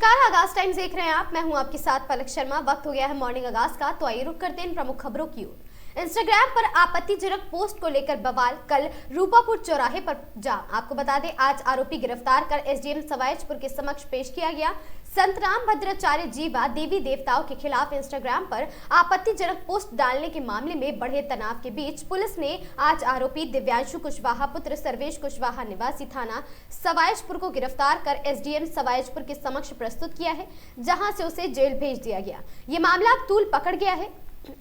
नमस्कार, आगाज टाइम्स देख रहे हैं आप। मैं हूं आपके साथ पलक शर्मा। वक्त हो गया है मॉर्निंग आगाज का, तो आइए रुक करते हैं प्रमुख खबरों की ओर। इंस्टाग्राम पर आपत्तिजनक पोस्ट को लेकर बवाल, कल रूपापुर चौराहे पर जाम। आपको बता दें, आज आरोपी गिरफ्तार कर एसडीएम सवाईजपुर के समक्ष पेश किया गया। संत राम भद्राचार्य जी व देवी देवताओं के खिलाफ इंस्टाग्राम पर आपत्तिजनक पोस्ट डालने के मामले में बढ़े तनाव के बीच पुलिस ने आज आरोपी दिव्यांशु कुशवाहा पुत्र सर्वेश कुशवाहा निवासी थाना सवाईजपुर को गिरफ्तार कर एसडीएम सवाईजपुर के समक्ष प्रस्तुत किया है, जहां से उसे जेल भेज दिया गया। ये मामला तूल पकड़ गया है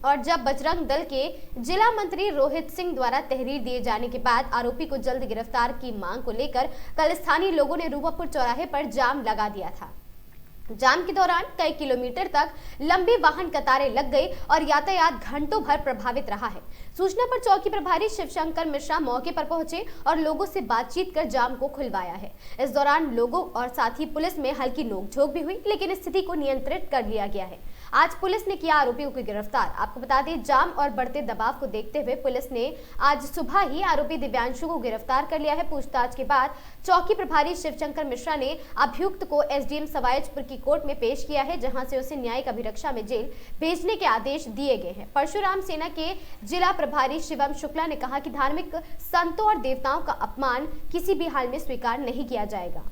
और जब बजरंग दल के जिला मंत्री रोहित सिंह द्वारा तहरीर दिए जाने के बाद आरोपी को जल्द गिरफ्तार की मांग को लेकर कल स्थानीय लोगों ने रूपापुर चौराहे पर जाम लगा दिया था। जाम के दौरान कई किलोमीटर तक लंबी वाहन कतारें लग गई और यातायात घंटों भर प्रभावित रहा है। सूचना पर चौकी प्रभारी शिवशंकर मिश्रा मौके पर पहुंचे और लोगों से बातचीत कर जाम को खुलवाया है। इस दौरान लोगों और साथ ही पुलिस में हल्की नोकझोंक भी हुई, लेकिन स्थिति को नियंत्रित कर लिया गया है। आज पुलिस ने किया आरोपियों को गिरफ्तार। आपको बता दें, जाम और बढ़ते दबाव को देखते हुए पुलिस ने आज सुबह ही आरोपी दिव्यांशु को गिरफ्तार कर लिया है। पूछताछ के बाद चौकी प्रभारी शिवशंकर मिश्रा ने अभियुक्त को एसडीएम सवाईजपुर की कोर्ट में पेश किया है, जहां से उसे न्यायिक अभिरक्षा में जेल भेजने के आदेश दिए गए हैं। परशुराम सेना के जिला प्रभारी शिवम शुक्ला ने कहा कि धार्मिक संतों और देवताओं का अपमान किसी भी हाल में स्वीकार नहीं किया जाएगा।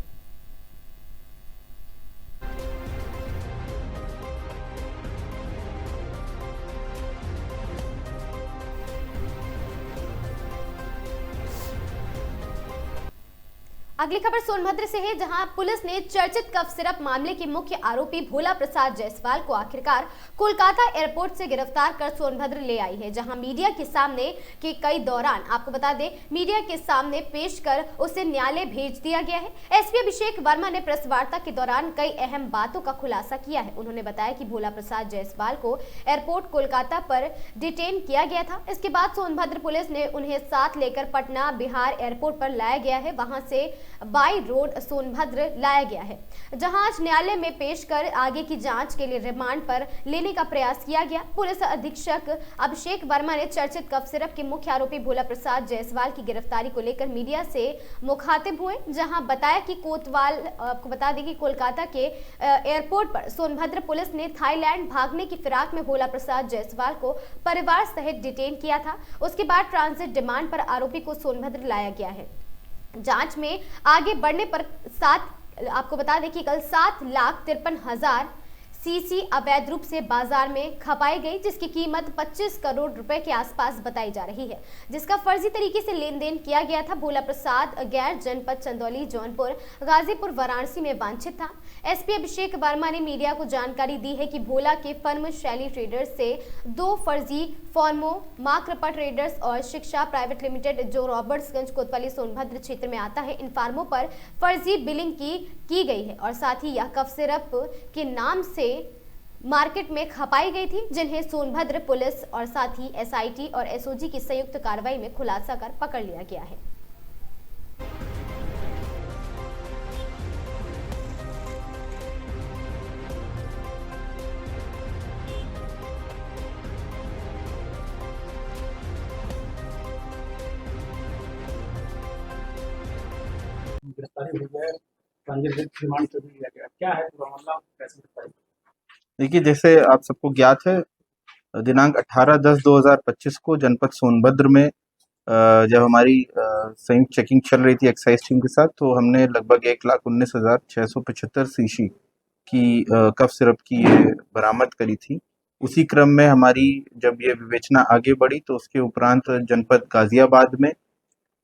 अगली खबर सोनभद्र से है, जहां पुलिस ने चर्चित कफ सिरप मामले के मुख्य आरोपी भोला प्रसाद जायसवाल को आखिरकार कोलकाता एयरपोर्ट से गिरफ्तार कर सोनभद्र ले आई है, जहां मीडिया के सामने के कई दौरान आपको बता दें मीडिया के सामने पेश कर उसे न्यायालय भेज दिया गया है। एसपी अभिषेक वर्मा ने प्रेस वार्ता के दौरान कई अहम बातों का खुलासा किया है। उन्होंने बताया कि भोला प्रसाद जायसवाल को एयरपोर्ट कोलकाता पर डिटेन किया गया था। इसके बाद सोनभद्र पुलिस ने उन्हें साथ लेकर पटना बिहार एयरपोर्ट पर लाया गया है, वहां से बाई रोड सोनभद्र लाया गया है, जहां आज न्यायालय में पेश कर आगे की जांच के लिए रिमांड पर लेने का प्रयास किया गया। पुलिस अधीक्षक अभिषेक वर्मा ने चर्चित कफ सिरप के मुख्य आरोपी भोला प्रसाद जायसवाल की गिरफ्तारी को लेकर मीडिया से मुखातिब हुए, जहां बताया कि कोतवाल आपको बता दें कि कोलकाता के एयरपोर्ट पर सोनभद्र पुलिस ने थाईलैंड भागने की फिराक में भोला प्रसाद जायसवाल को परिवार सहित डिटेन किया था। उसके बाद ट्रांजिट डिमांड पर आरोपी को सोनभद्र लाया गया है। जांच में आगे बढ़ने पर आपको बता दें कि कल 7,53,000 सीसी अवैध रूप से बाजार में खपाई गई, जिसकी कीमत 25 करोड़ रुपए के आसपास बताई जा रही है, जिसका फर्जी तरीके से लेन देन किया गया था। भोला प्रसाद गैर जनपद चंदौली, जौनपुर, गाजीपुर, वाराणसी में वांछित था। एसपी अभिषेक वर्मा ने मीडिया को जानकारी दी है कि भोला के फर्म शैली ट्रेडर्स से 2 फर्जी फॉर्मो माकृपा ट्रेडर्स और शिक्षा प्राइवेट लिमिटेड, जो रॉबर्ट्सगंज कोतवाली सोनभद्र क्षेत्र में आता है, इन फार्मों पर फर्जी बिलिंग की गई है और साथ ही यह कफ सिरप के नाम से मार्केट में खपाई गई थी, जिन्हें सोनभद्र पुलिस और साथ ही एसआईटी और एसओजी की संयुक्त कार्रवाई में खुलासा कर पकड़ लिया गया है। गिरफ्तारी हुई है, ट्रांजिट रिमांड पे भी लिया गया, क्या है पूरा मामला, कैसे गिरफ्तारी? देखिए, जैसे आप सबको ज्ञात है, दिनांक 18/10/2025 को जनपद सोनभद्र में जब हमारी संयुक्त चेकिंग चल रही थी एक्साइज टीम के साथ, तो हमने लगभग 1,19,675 सीसी की कफ सिरप की ये बरामद करी थी। उसी क्रम में हमारी जब ये विवेचना आगे बढ़ी, तो उसके उपरांत जनपद गाजियाबाद में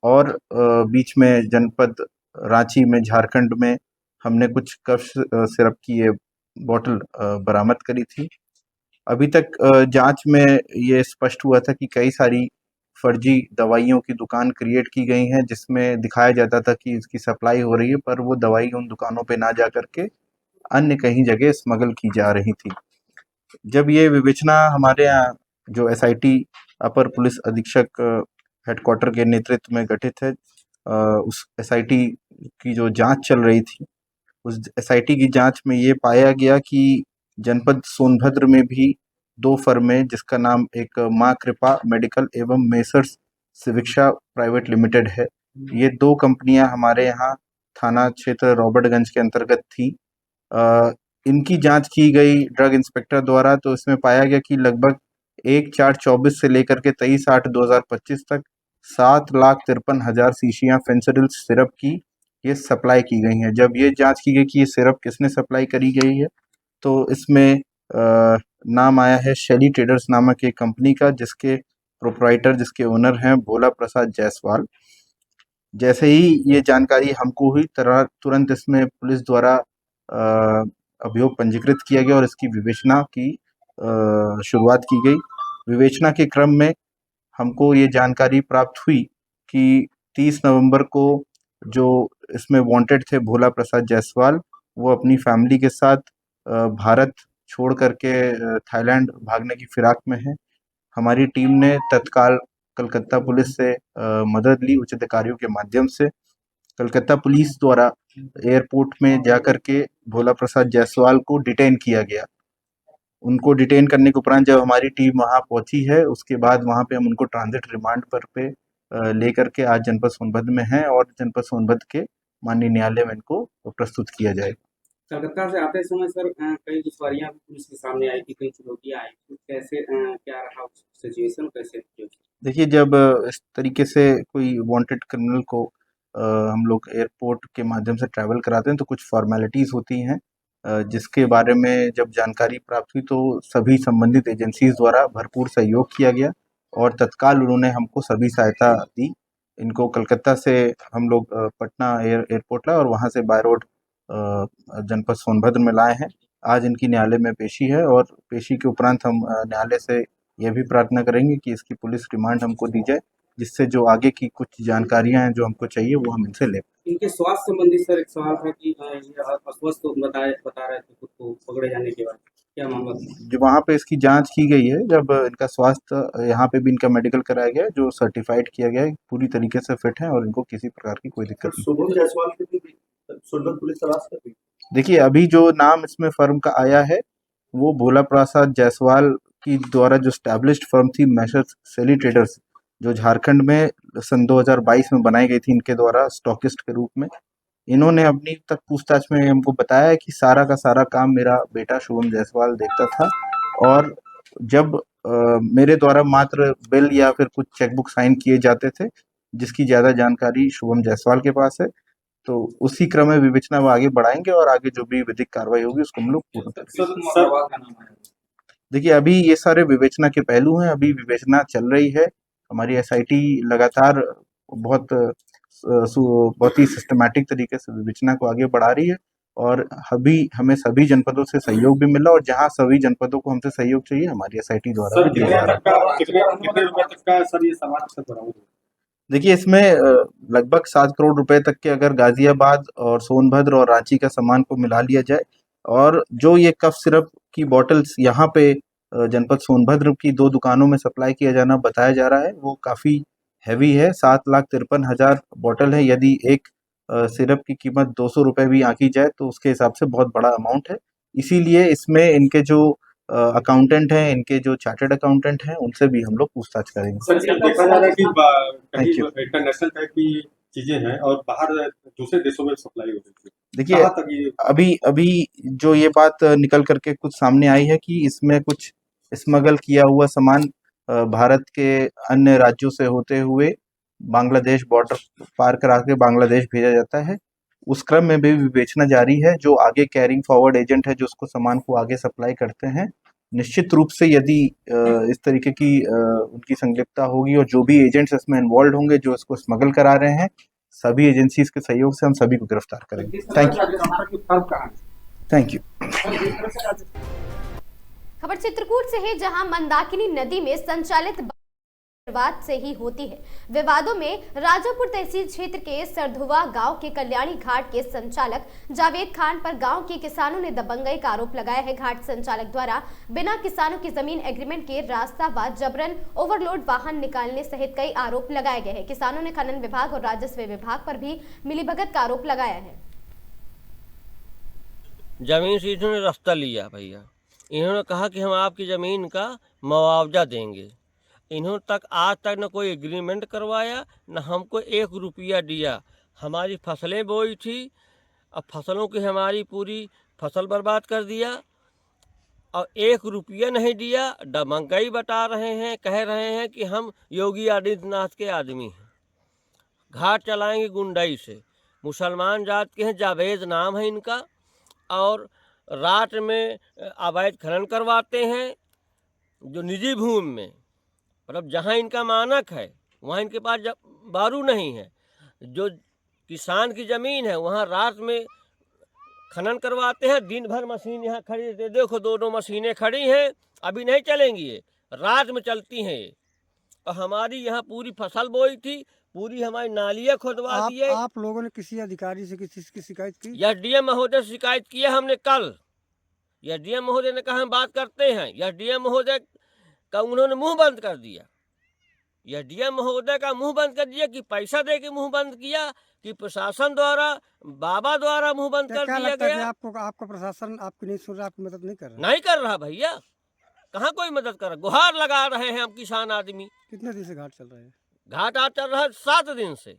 और बीच में जनपद रांची में, झारखंड में हमने कुछ कफ सिरप की ये बॉटल बरामद करी थी। अभी तक जांच में ये स्पष्ट हुआ था कि कई सारी फर्जी दवाइयों की दुकान क्रिएट की गई हैं, जिसमें दिखाया जाता था कि इसकी सप्लाई हो रही है, पर वो दवाई उन दुकानों पे ना जा करके अन्य कहीं जगह स्मगल की जा रही थी। जब ये विवेचना हमारे यहाँ जो एसआईटी अपर पुलिस अधीक्षक हेडक्वार्टर के नेतृत्व में गठित है, उस एसआईटी की जो जांच चल रही थी, उस एसआईटी की जांच में ये पाया गया कि जनपद सोनभद्र में भी 2 फर्में, जिसका नाम एक माँ कृपा मेडिकल एवं मेसर्स शिक्षा प्राइवेट लिमिटेड है, ये 2 कंपनियां हमारे यहाँ थाना क्षेत्र रॉबर्टगंज के अंतर्गत थी इनकी जांच की गई ड्रग इंस्पेक्टर द्वारा, तो इसमें पाया गया कि लगभग 1/4/24 से लेकर के 23/8/2025 तक 7,53,000 शीशियां फेंसिडिल सिरप की ये सप्लाई की गई हैं। जब ये जांच की गई कि ये सिरप किसने सप्लाई करी गई है, तो इसमें नाम आया है शैली ट्रेडर्स नामक एक कंपनी का, जिसके प्रोप्राइटर, जिसके ओनर हैं भोला प्रसाद जायसवाल। जैसे ही ये जानकारी हमको हुई, तुरंत इसमें पुलिस द्वारा अभियोग पंजीकृत किया गया और इसकी विवेचना की शुरुआत की गई। विवेचना के क्रम में हमको ये जानकारी प्राप्त हुई कि 30 नवंबर को जो इसमें वांटेड थे भोला प्रसाद जायसवाल, वो अपनी फैमिली के साथ भारत छोड़ करके थाईलैंड भागने की फिराक में है। हमारी टीम ने तत्काल कलकत्ता पुलिस से मदद ली उच्च अधिकारियों के माध्यम से। कलकत्ता पुलिस द्वारा एयरपोर्ट में जाकर के भोला प्रसाद जायसवाल को डिटेन किया गया। उनको डिटेन करने के उपरांत जब हमारी टीम वहां पहुंची है, उसके बाद वहां पे हम उनको ट्रांजिट रिमांड पर पे लेकर के आज जनपद सोनभद्र में हैं और जनपद सोनभद्र के माननीय न्यायालय में इनको प्रस्तुत किया जाएगा। कलकत्ता से आते समय सर कई दुश्वारियां पुलिस के सामने आई थी, कई चुनौतियां आई थी, कैसे क्या रहा सिचुएशन, कैसे? देखिए, जब इस तरीके से कोई वांटेड क्रिमिनल को हम लोग एयरपोर्ट के माध्यम से ट्रैवल कराते हैं तो कुछ फॉर्मेलिटीज़ होती हैं, जिसके बारे में जब जानकारी प्राप्त हुई तो सभी संबंधित एजेंसीज द्वारा भरपूर सहयोग किया गया और तत्काल उन्होंने हमको सभी सहायता दी। इनको कलकत्ता से हम लोग पटना एयरपोर्ट लाए और वहाँ से बाय रोड जनपद सोनभद्र में लाए हैं। आज इनकी न्यायालय में पेशी है और पेशी के उपरांत हम न्यायालय से यह भी प्रार्थना करेंगे कि इसकी पुलिस रिमांड हमको दी जाए, जिससे जो आगे की कुछ जानकारियां हैं जो हमको चाहिए वो हम इनसे लें। इनके स्वास्थ्य संबंधी सर एक सवाल था कि ये अस्वस्थ बता रहे थे खुद को पकड़े जाने के बाद, क्या मामला था? जो वहाँ पे इसकी जांच की गई है, जब इनका स्वास्थ्य यहाँ पे भी इनका मेडिकल कराया गया है, जो सर्टिफाइड किया गया है, पूरी तरीके से फिट है और इनको किसी प्रकार की कोई दिक्कत नहीं। शुभम जायसवाल की भी सोनभद्र पुलिस तलाश कर रही है। देखिए, अभी जो नाम इसमें फर्म का आया है वो भोला प्रसाद जायसवाल की द्वारा जो स्टैब्लिश्ड फर्म थी मैसर्स शैली ट्रेडर्स, जो झारखंड में सन 2022 में बनाई गई थी इनके द्वारा स्टॉकिस्ट के रूप में। इन्होंने अपनी तक पूछताछ में हमको बताया कि सारा का सारा काम मेरा बेटा शुभम जायसवाल देखता था और जब मेरे द्वारा मात्र बिल या फिर कुछ चेकबुक साइन किए जाते थे, जिसकी ज़्यादा जानकारी शुभम जायसवाल के पास है, तो उसी क्रम में विवेचना वो आगे बढ़ाएंगे और आगे जो भी विधिक कार्रवाई होगी उसको हम लोग पूर्ण करेंगे। देखिए, अभी ये सारे विवेचना के पहलू हैं, अभी विवेचना चल रही है। हमारी एसआईटी लगातार बहुत ही सिस्टमैटिक तरीके से विवेचना को आगे बढ़ा रही है और अभी हमें सभी जनपदों से सहयोग भी मिला और जहां सभी जनपदों को हमसे सहयोग चाहिए हमारी एसआईटी द्वारा भी दिया जा रहा है। कितने रुपए तक का सर ये सामान से बरामद हुआ? देखिए, इसमें लगभग 7 करोड़ रुपए तक के अगर गाजियाबाद और सोनभद्र और रांची का सामान को मिला लिया जाए और जो ये कफ सिरप की बॉटल्स यहाँ पे जनपद सोनभद्र की 2 दुकानों में सप्लाई किया जाना बताया जा रहा है, वो काफ़ी हैवी है। 7,53,000 बॉटल है। यदि एक सिरप की कीमत 200 रुपये भी आंकी जाए तो उसके हिसाब से बहुत बड़ा अमाउंट है। इसीलिए इसमें इनके जो अकाउंटेंट हैं, इनके जो चार्टर्ड अकाउंटेंट हैं, उनसे भी हम लोग पूछताछ करेंगे। सर, देखा जा रहा है कि कहीं इंटरनेशनल टाइप की चीजें हैं और बाहर दूसरे देशों में सप्लाई हो रही है। देखिए, अभी जो ये बात निकल करके कुछ सामने आई है कि इसमें कुछ स्मगल किया हुआ सामान भारत के अन्य राज्यों से होते हुए बांग्लादेश बॉर्डर पार करा के बांग्लादेश भेजा जाता है। उस क्रम में भी विवेचना जारी है। जो आगे कैरिंग फॉरवर्ड एजेंट है जो उसको सामान को आगे सप्लाई करते हैं, निश्चित रूप से यदि इस तरीके की उनकी संलिप्तता होगी और जो भी एजेंट्स इसमें इन्वॉल्व होंगे जो इसको स्मगल करा रहे हैं, सभी एजेंसीज के सहयोग से हम सभी को गिरफ्तार करेंगे। Thank you. खबर चित्रकूट से है, जहां मंदाकिनी नदी में संचालित विवाद से ही होती है। विवादों में राजापुर तहसील क्षेत्र के सरधुआ गांव के कल्याणी घाट के संचालक जावेद खान पर गांव के किसानों ने दबंगई का आरोप लगाया है। घाट संचालक द्वारा बिना किसानों की जमीन एग्रीमेंट के रास्ता व जबरन ओवरलोड वाहन निकालने सहित कई आरोप लगाए गए हैं। किसानों ने खनन विभाग और राजस्व विभाग पर भी मिलीभगत का आरोप लगाया है। जमीन से इन्होंने रास्ता लिया भैया, इन्होंने कहा कि हम आपकी ज़मीन का मुआवजा देंगे। इन्होंने आज तक न कोई एग्रीमेंट करवाया, न हमको 1 रुपया दिया। हमारी फसलें बोई थी, अब फसलों की हमारी पूरी फसल बर्बाद कर दिया और 1 रुपया नहीं दिया। महंगाई बता रहे हैं, कह रहे हैं कि हम योगी आदित्यनाथ के आदमी हैं, घाट चलाएंगे गुंडाई से। मुसलमान जात के हैं, जावेद नाम है इनका, और रात में अवैध खनन करवाते हैं जो निजी भूमि में, मतलब जहाँ इनका मानक है वहाँ इनके पास बारू नहीं है। जो किसान की ज़मीन है वहाँ रात में खनन करवाते हैं, दिन भर मशीन यहाँ खड़ी है। देखो 2 मशीनें खड़ी हैं, अभी नहीं चलेंगी, ये रात में चलती हैं ये। और हमारी यहाँ पूरी फसल बोई थी, पूरी हमारी नालियाँ खुदवा दी है। आप लोगों ने किसी अधिकारी से किसी चीज़ की शिकायत की? एसडीएम महोदय से शिकायत किया हमने कल। एसडीएम महोदय ने कहा हम बात करते हैं। एसडीएम महोदय का उन्होंने मुंह बंद कर दिया। एसडीएम महोदय का मुंह बंद कर दिया कि पैसा दे के मुंह बंद किया, कि प्रशासन द्वारा, बाबा द्वारा मुंह बंद कर दिया गया। आपका प्रशासन आपकी नहीं सुन रहा, आपकी मदद नहीं कर रहा? नहीं कर रहा भैया, कहाँ कोई मदद कर रहा। गुहार लगा रहे हैं हम किसान आदमी। कितने दिन से घाट चल रहे हैं? घाट आज चल रहा है 7 दिन से।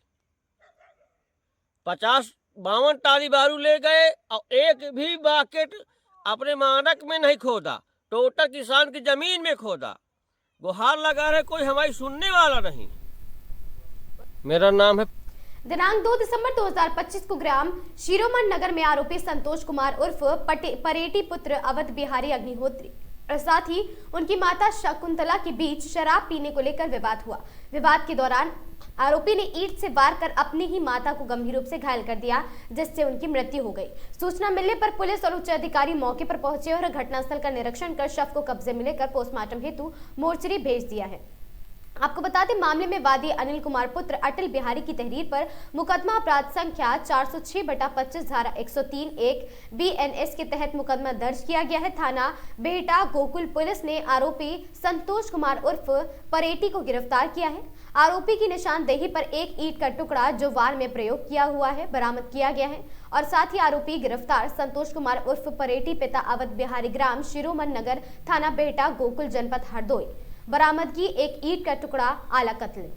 50-52 टाली बारू ले गए और एक भी बाकेट अपने मानक में नहीं खोदा, टोटल किसान की जमीन में खोदा। गुहार लगा रहे, कोई हमारी सुनने वाला नहीं। मेरा नाम है। दिनांक 2 दिसंबर 2025 को ग्राम शिरोमन नगर में आरोपी संतोष कुमार उर्फ परेटी पुत्र अवध बिहारी अग्निहोत्री और साथ ही उनकी माता शकुंतला के बीच शराब पीने को लेकर विवाद हुआ। विवाद के दौरान आरोपी ने ईंट से वार कर अपनी ही माता को गंभीर रूप से घायल कर दिया, जिससे उनकी मृत्यु हो गई। सूचना मिलने पर पुलिस और उच्च अधिकारी मौके पर पहुंचे और घटनास्थल का निरीक्षण कर शव को कब्जे में लेकर पोस्टमार्टम हेतु मोर्चरी भेज दिया है। आपको बता दें, मामले में वादी अनिल कुमार पुत्र अटल बिहारी की तहरीर पर मुकदमा अपराध संख्या 406/25 धारा 103(1) BNS के तहत मुकदमा दर्ज किया गया है। थाना बेहटा गोकुल पुलिस ने आरोपी संतोष कुमार उर्फ परेटी को गिरफ्तार किया है। आरोपी की निशानदेही पर एक ईंट का टुकड़ा जो वार में प्रयोग किया हुआ है बरामद किया गया है और साथ ही आरोपी गिरफ्तार संतोष कुमार उर्फ परेटी पिता अवध बिहारी ग्राम शिरोमन नगर थाना बेहटा गोकुल जनपद हरदोई। बरामदगी एक ईंट का टुकड़ा आला कत्ल।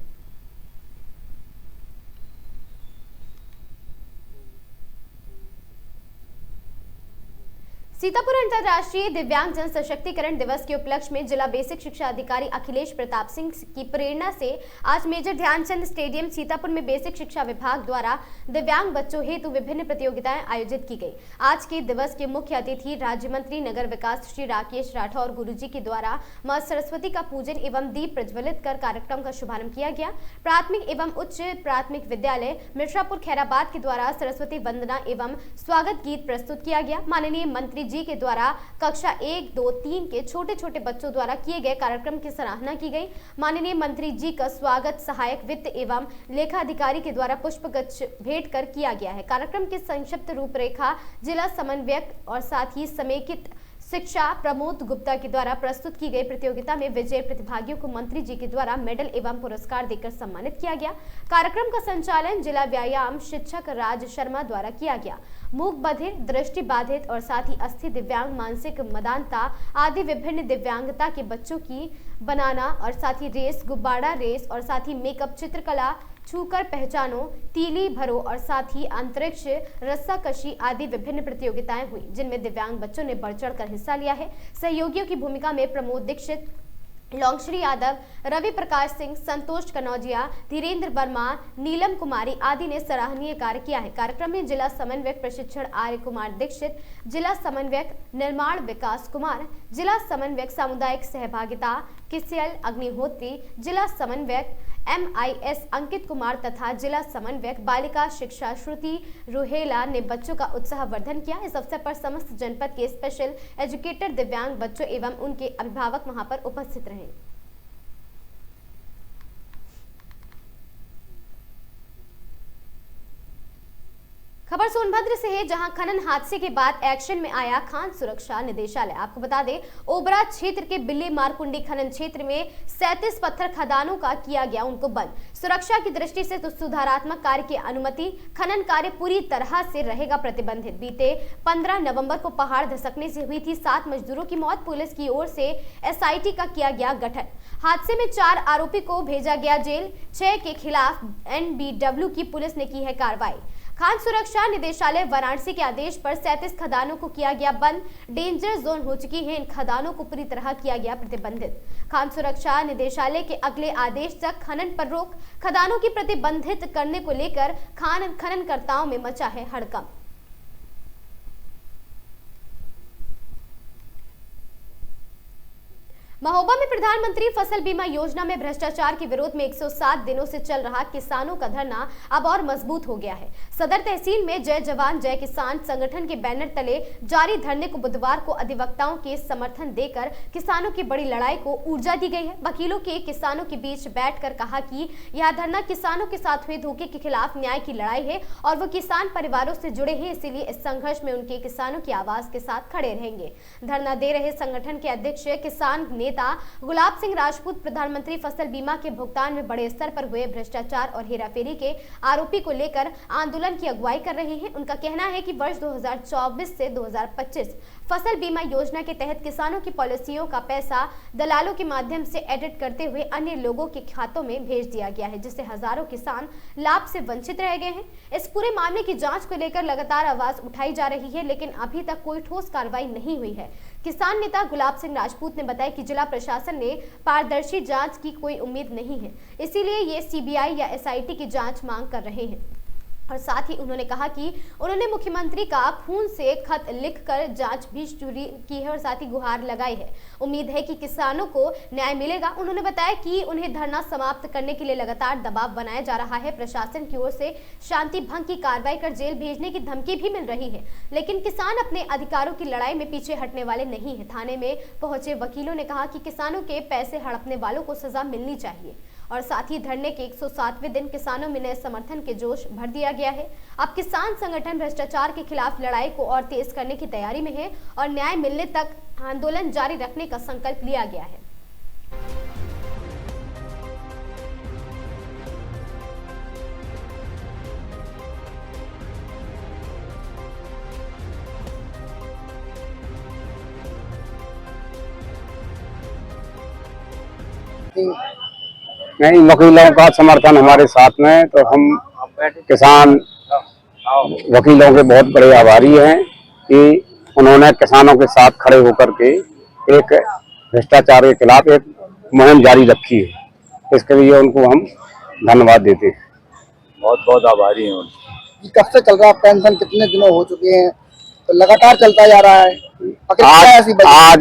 सीतापुर अंतर्राष्ट्रीय दिव्यांग जन सशक्तिकरण दिवस के उपलक्ष्य में जिला बेसिक शिक्षा अधिकारी अखिलेश प्रताप सिंह की प्रेरणा से आज मेजर ध्यानचंद स्टेडियम सीतापुर में बेसिक शिक्षा विभाग द्वारा दिव्यांग बच्चों हेतु विभिन्न प्रतियोगिताएं आयोजित की गई। आज के दिवस के मुख्य अतिथि राज्य मंत्री नगर विकास श्री राकेश राठौर गुरुजी के द्वारा मां सरस्वती का पूजन एवं दीप प्रज्वलित कर कार्यक्रम का शुभारंभ किया गया। प्राथमिक एवं उच्च प्राथमिक विद्यालय मिर्जापुर खैराबाद के द्वारा सरस्वती वंदना एवं स्वागत गीत प्रस्तुत किया गया। माननीय मंत्री जी के द्वारा कक्षा 1, 2, 3 के छोटे छोटे बच्चों द्वारा किए गए कार्यक्रम की सराहना की गई। माननीय मंत्री जी का स्वागत सहायक वित्त एवं लेखा अधिकारी के द्वारा पुष्पगुच्छ भेंट कर किया गया है। कार्यक्रम की संक्षिप्त रूपरेखा जिला समन्वयक और साथ ही समेकित शिक्षा प्रमोद गुप्ता के द्वारा प्रस्तुत की गई। प्रतियोगिता में विजय प्रतिभागियों को मंत्री जी के द्वारा मेडल एवं पुरस्कार देकर सम्मानित किया गया। कार्यक्रम का संचालन जिला व्यायाम शिक्षक राज शर्मा द्वारा किया गया। मूक बधिर, दृष्टि बाधित और साथ ही अस्थि दिव्यांग, मानसिक मदानता आदि विभिन्न दिव्यांगता के बच्चों की बनाना और साथ ही रेस, गुब्बारा रेस और साथ ही मेकअप, चित्रकला, छूकर पहचानो, तीली भरो और साथ ही अंतरिक्ष रस्साकशी आदि विभिन्न प्रतियोगिताएं हुई, जिनमें दिव्यांग बच्चों ने बढ़ चढ़ कर हिस्सा लिया है। सहयोगियों की भूमिका में प्रमोद दीक्षित, लौंगश्री यादव, रवि प्रकाश सिंह, संतोष कनौजिया, धीरेन्द्र वर्मा, नीलम कुमारी आदि ने सराहनीय कार्य किया है। कार्यक्रम में जिला समन्वयक प्रशिक्षण आर्य कुमार दीक्षित, जिला समन्वयक निर्माण विकास कुमार, जिला समन्वयक सामुदायिक सहभागिता किसियल अग्निहोत्री, जिला समन्वयक MIS अंकित कुमार तथा जिला समन्वयक बालिका शिक्षा श्रुति रुहेला ने बच्चों का उत्साहवर्धन किया। इस अवसर पर समस्त जनपद के स्पेशल एजुकेटेड दिव्यांग बच्चों एवं उनके अभिभावक वहां पर उपस्थित रहे। खबर सोनभद्र से है, जहां खनन हादसे के बाद एक्शन में आया खान सुरक्षा निदेशालय। आपको बता दें, ओबरा क्षेत्र के बिल्ली मारकुंडी खनन क्षेत्र में 37 पत्थर खदानों का किया गया उनको बंद। सुरक्षा की दृष्टि से तो सुधारात्मक कार्य की अनुमति, खनन कार्य पूरी तरह से रहेगा प्रतिबंधित। बीते 15 नवंबर को पहाड़ धसकने से हुई थी 7 मजदूरों की मौत। पुलिस की ओर से SIT का किया गया गठन। हादसे में 4 आरोपी को भेजा गया जेल। 6 के खिलाफ NBW की पुलिस ने की है कार्रवाई। खान सुरक्षा निदेशालय वाराणसी के आदेश पर 37 खदानों को किया गया बंद। डेंजर जोन हो चुकी है इन खदानों को पूरी तरह किया गया प्रतिबंधित। खान सुरक्षा निदेशालय के अगले आदेश तक खनन पर रोक। खदानों की प्रतिबंधित करने को लेकर खननकर्ताओं में मचा है हड़कंप। महोबा में प्रधानमंत्री फसल बीमा योजना में भ्रष्टाचार के विरोध में 107 दिनों से चल रहा किसानों का धरना अब और मजबूत हो गया है। सदर तहसील में जय जवान जय किसान संगठन के बैनर तले जारी धरने को बुधवार को अधिवक्ताओं के समर्थन देकर किसानों की बड़ी लड़ाई को ऊर्जा दी गई है। वकीलों के किसानों के बीच बैठकर कहा कि यह धरना किसानों के साथ हुए धोखे के खिलाफ न्याय की लड़ाई है और वो किसान परिवारों से जुड़े हैं, इसीलिए इस संघर्ष में उनके किसानों की आवाज के साथ खड़े रहेंगे। धरना दे रहे संगठन के अध्यक्ष किसान नेता गुलाब सिंह राजपूत प्रधानमंत्री फसल बीमा के भुगतान में बड़े स्तर पर हुए भ्रष्टाचार और हेराफेरी के आरोपी को लेकर आंदोलन की अगुवाई कर रहे हैं। उनका कहना है कि वर्ष 2024 से 2025 फसल बीमा योजना के तहत किसानों की पॉलिसियों का पैसा दलालों के माध्यम से एडिट करते हुए अन्य लोगों के खातों में भेज दिया गया है, जिससे हजारों किसान लाभ से वंचित रह गए हैं। इस पूरे मामले की जांच को लेकर लगातार आवाज उठाई जा रही है, लेकिन अभी तक कोई ठोस कार्रवाई नहीं हुई है। किसान नेता गुलाब सिंह राजपूत ने बताया कि जिला प्रशासन ने पारदर्शी जांच की कोई उम्मीद नहीं है, इसीलिए ये सीबीआई या एसआईटी की जांच मांग कर रहे हैं। और साथ ही उन्होंने कहा कि उन्होंने मुख्यमंत्री का खून से खत लिखकर जांच भी शुरू की है और साथ ही गुहार लगाई है। उम्मीद है कि किसानों को न्याय मिलेगा। उन्होंने बताया कि उन्हें धरना समाप्त करने के लिए लगातार दबाव बनाया जा रहा है। प्रशासन की ओर से शांति भंग की कार्रवाई कर जेल भेजने की धमकी भी मिल रही है, लेकिन किसान अपने अधिकारों की लड़ाई में पीछे हटने वाले नहीं है। थाने में पहुंचे वकीलों ने कहा कि किसानों के पैसे हड़पने वालों को सजा मिलनी चाहिए। और साथ ही धरने के 107वें दिन किसानों में नए समर्थन के जोश भर दिया गया है। अब किसान संगठन भ्रष्टाचार के खिलाफ लड़ाई को और तेज करने की तैयारी में है और न्याय मिलने तक आंदोलन जारी रखने का संकल्प लिया गया है। नहीं, वकीलों का समर्थन हमारे साथ में, तो हम किसान वकीलों के बहुत बड़े आभारी हैं कि उन्होंने किसानों के साथ खड़े होकर के एक भ्रष्टाचार के खिलाफ एक मुहिम जारी रखी है। इसके लिए उनको हम धन्यवाद देते हैं, बहुत बहुत आभारी हैं उनके। कब से चल रहा है पेंशन, कितने दिनों हो चुके हैं? तो लगातार चलता जा रहा है। आज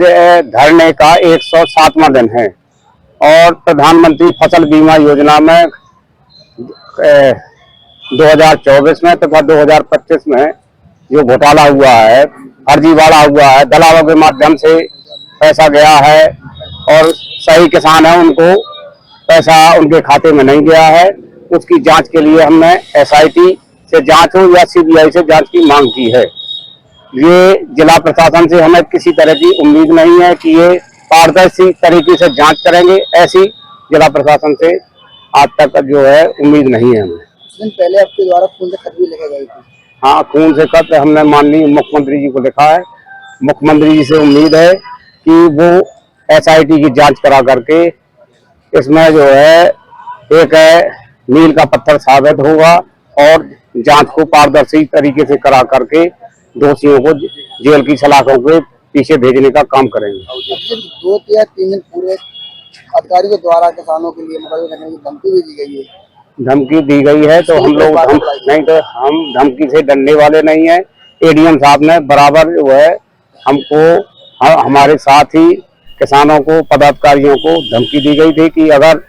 धरने का 107वां दिन है और प्रधानमंत्री फसल बीमा योजना में 2024 में तथा 2025 में जो घोटाला हुआ है, फर्जीवाड़ा हुआ है, दलालों के माध्यम से पैसा गया है और सही किसान है उनको पैसा उनके खाते में नहीं गया है, उसकी जांच के लिए हमने एसआईटी से जांच हो या सीबीआई से जांच की मांग की है। ये जिला प्रशासन से हमें किसी तरह की उम्मीद नहीं है कि ये पारदर्शी तरीके से जांच करेंगे, ऐसी जिला प्रशासन से आज तक जो है उम्मीद नहीं है हमें। कुछ दिन पहले आपके द्वारा खून से खत भी लिखे गए थे। हाँ, खून से खत हमने माननीय मुख्यमंत्री जी को लिखा है। मुख्यमंत्री जी से उम्मीद है कि वो एसआईटी की जांच करा करके इसमें जो है एक मील का पत्थर साबित होगा और जांच को पारदर्शी तरीके से करा करके दोषियों को जेल की सलाखों के पीछे भेजने का काम करेंगे। 2 या 3 दिन पूरे अधिकारियों द्वारा किसानों के लिए मुकदमे करने की धमकी भी दी गई है। धमकी दी गई है तो हम लोग नहीं, तो हम धमकी से डरने वाले नहीं है। एडीएम साहब ने बराबर जो है हमको हमारे साथ ही किसानों को, पदाधिकारियों को धमकी दी गई थी कि अगर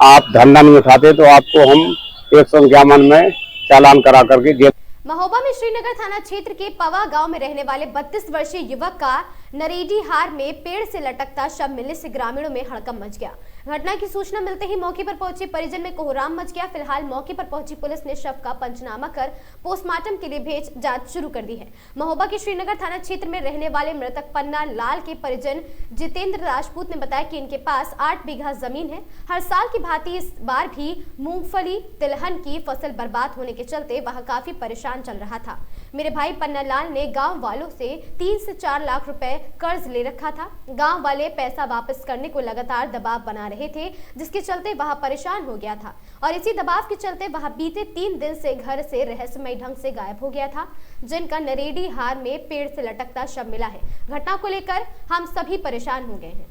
आप धरना नहीं उठाते तो आपको हम 151 में चालान करा करके जेल। महोबा में श्रीनगर थाना क्षेत्र के पवा गांव में रहने वाले 32 वर्षीय युवक का नरेडीहार में पेड़ से लटकता शव मिलने से ग्रामीणों में हड़कंप मच गया। घटना की सूचना मिलते ही मौके पर पहुंचे परिजन में कोहराम मच गया। फिलहाल मौके पर पहुंची पुलिस ने शव का पंचनामा कर पोस्टमार्टम के लिए भेज जांच शुरू कर दी है। महोबा के श्रीनगर थाना क्षेत्र में रहने वाले मृतक पन्ना लाल के परिजन जितेंद्र राजपूत ने बताया कि इनके पास 8 बीघा जमीन है। हर साल की भांति इस बार भी मूंगफली तिलहन की फसल बर्बाद होने के चलते वह काफी परेशान चल रहा था। मेरे भाई पन्ना लाल ने गाँव वालों से 3 से 4 लाख रुपए कर्ज ले रखा था। गाँव वाले पैसा वापस करने को लगातार दबाव बना रहे थे, जिसके चलते वह परेशान हो गया था और इसी दबाव के चलते वह बीते 3 दिन से घर से रहस्यमय ढंग से गायब हो गया था, जिनका नरेडी हार में पेड़ से लटकता शव मिला है। घटना को लेकर हम सभी परेशान हो गए हैं।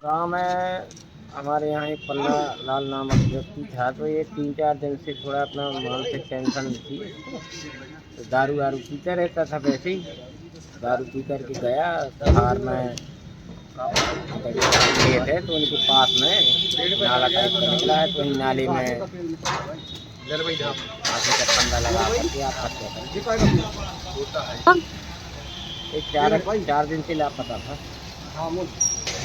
गाँव में हमारे यहाँ एक पन्ना लाल नामक व्यक्ति था, तो ये 3-4 दिन से थोड़ा अपना मानसिक टेंशन थी, तो दारू पीता रहता था। वैसे ही दारू पी करके गया हार में खेत है, तो उनके पास में नाला टाइप का निकला है, तो इन नाले में फांसी का फंदा लगा करके आत्महत्या कर दी। 4 दिन से लापता था।